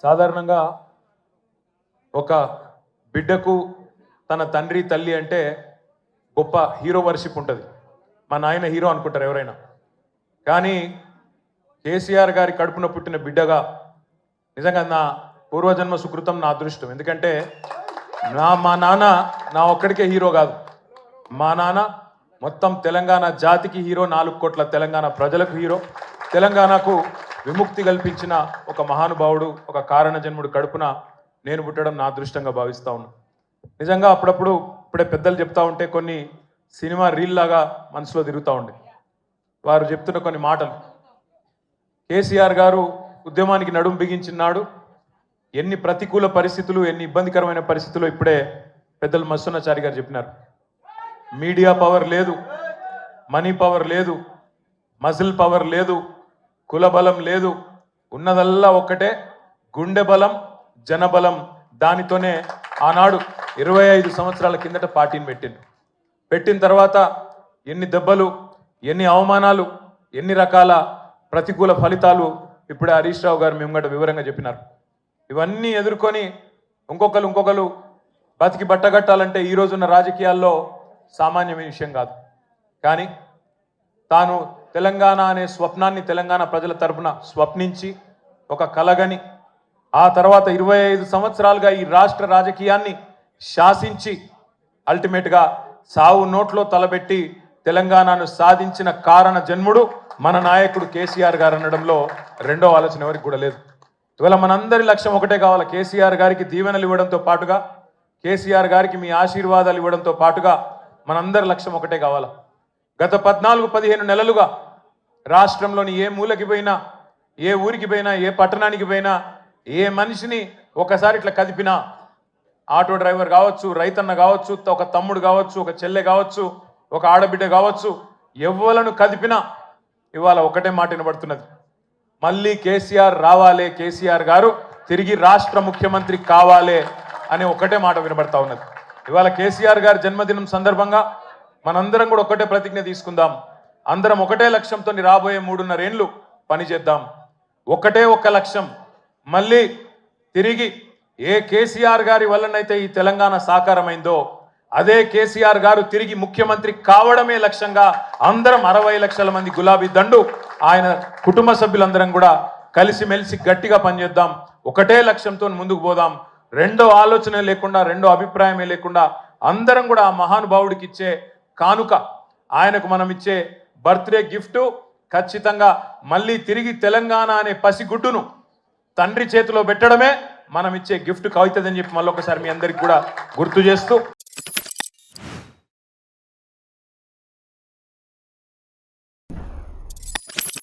సాధారణంగా ఒక బిడ్డకు తన తండ్రి తల్లి అంటే గొప్ప హీరో వర్షిప్ ఉంటుంది. మా నాయన హీరో అనుకుంటారు ఎవరైనా. కానీ కేసీఆర్ గారి కడుపున పుట్టిన బిడ్డగా నిజంగా నా పూర్వజన్మ సుకృతం, నా అదృష్టం. ఎందుకంటే మా నాన్న నా ఒక్కడికే హీరో కాదు. మా నాన్న మొత్తం తెలంగాణ జాతికి హీరో, 4 కోట్ల తెలంగాణ ప్రజలకు హీరో. తెలంగాణకు విముక్తి కల్పించిన ఒక మహానుభావుడు, ఒక కారణ జన్ముడు కడుపున నేను పుట్టడం నా అదృష్టంగా భావిస్తా ఉన్నా. నిజంగా అప్పుడప్పుడు ఇప్పుడే పెద్దలు చెప్తా ఉంటే కొన్ని సినిమా రీల్ లాగా మనసులో తిరుగుతూ ఉండే. వారు చెప్తున్న కొన్ని మాటలు, కేసీఆర్ గారు ఉద్యమానికి నడుం బిగించినాడు. ఎన్ని ప్రతికూల పరిస్థితులు, ఎన్ని ఇబ్బందికరమైన పరిస్థితులు ఇప్పుడే పెద్దలు మస్సున్నాచారి గారు చెప్పినారు. మీడియా పవర్ లేదు, మనీ పవర్ లేదు, మజిల్ పవర్ లేదు, కుల బలం లేదు, ఉన్నదల్లా ఒక్కటే గుండె బలం, జనబలం. దానితోనే ఆనాడు 25 సంవత్సరాల కిందట పార్టీని పెట్టిన తర్వాత ఎన్ని దెబ్బలు, ఎన్ని అవమానాలు, ఎన్ని రకాల ప్రతికూల ఫలితాలు ఇప్పుడే హరీష్ రావు గారు మేము వివరంగా చెప్పినారు. ఇవన్నీ ఎదుర్కొని ఇంకొకరు బతికి బట్టగట్టాలంటే ఈ రోజున్న రాజకీయాల్లో సామాన్యమైన విషయం కాదు. కానీ తాను తెలంగాణ అనే స్వప్నాన్ని తెలంగాణ ప్రజల తరపున స్వప్నించి ఒక కలగని ఆ తర్వాత 25 సంవత్సరాలుగా ఈ రాష్ట్ర రాజకీయాన్ని శాసించి అల్టిమేట్గా సావు నోట్లో తలబెట్టి తెలంగాణను సాధించిన కారణ జన్ముడు మన నాయకుడు కేసీఆర్ గారు అనడంలో రెండో ఆలోచన ఎవరికి కూడా లేదు. ఇవాళ మనందరి లక్ష్యం ఒకటే కావాలి. కేసీఆర్ గారికి దీవెనలు ఇవ్వడంతో పాటుగా, కేసీఆర్ గారికి మీ ఆశీర్వాదాలు ఇవ్వడంతో పాటుగా మనందరి లక్ష్యం ఒకటే కావాలా. గత 14-15 నెలలుగా రాష్ట్రంలోని ఏ మూలకి పోయినా, ఏ ఊరికి పోయినా, ఏ పట్టణానికి పోయినా, ఏ మనిషిని ఒకసారి ఇట్లా కదిపినా, ఆటో డ్రైవర్ కావచ్చు, రైతన్న కావచ్చు, ఒక తమ్ముడు కావచ్చు, ఒక చెల్లె కావచ్చు, ఒక ఆడబిడ్డ కావచ్చు, ఎవ్వలను కదిపినా ఇవాళ ఒకటే మాట వినబడుతున్నది, మళ్ళీ కేసీఆర్ రావాలే, కేసీఆర్ గారు తిరిగి రాష్ట్ర ముఖ్యమంత్రి కావాలే అనే ఒకటే మాట వినబడతా ఉన్నది. ఇవాళ కేసీఆర్ గారి జన్మదినం సందర్భంగా మనందరం కూడా ఒకటే ప్రతిజ్ఞ తీసుకుందాం. అందరం ఒకటే లక్ష్యంతో రాబోయే 3.5 ఏళ్ళు పనిచేద్దాం. ఒకటే ఒక లక్ష్యం, మళ్ళీ తిరిగి ఏ కేసీఆర్ గారి వల్లనైతే ఈ తెలంగాణ సాకారమైందో అదే కేసీఆర్ గారు తిరిగి ముఖ్యమంత్రి కావడమే లక్ష్యంగా అందరం 60 లక్షల మంది గులాబీ దండు ఆయన కుటుంబ సభ్యులందరం కూడా కలిసిమెలిసి గట్టిగా పనిచేద్దాం. ఒకటే లక్ష్యంతో ముందుకు పోదాం. రెండో ఆలోచన లేకుండా, రెండో అభిప్రాయమే లేకుండా అందరం కూడా ఆ మహానుభావుడికి ఇచ్చే కానుక, ఆయనకు మనం ఇచ్చే బర్త్డే గిఫ్ట్ ఖచ్చితంగా మళ్ళీ తిరిగి తెలంగాణ అనే పసిగుడ్డును తండ్రి చేతిలో పెట్టడమే మనం ఇచ్చే గిఫ్ట్ అవుతుందని చెప్పి మళ్ళొకసారి మీ అందరికి కూడా గుర్తు చేస్తూ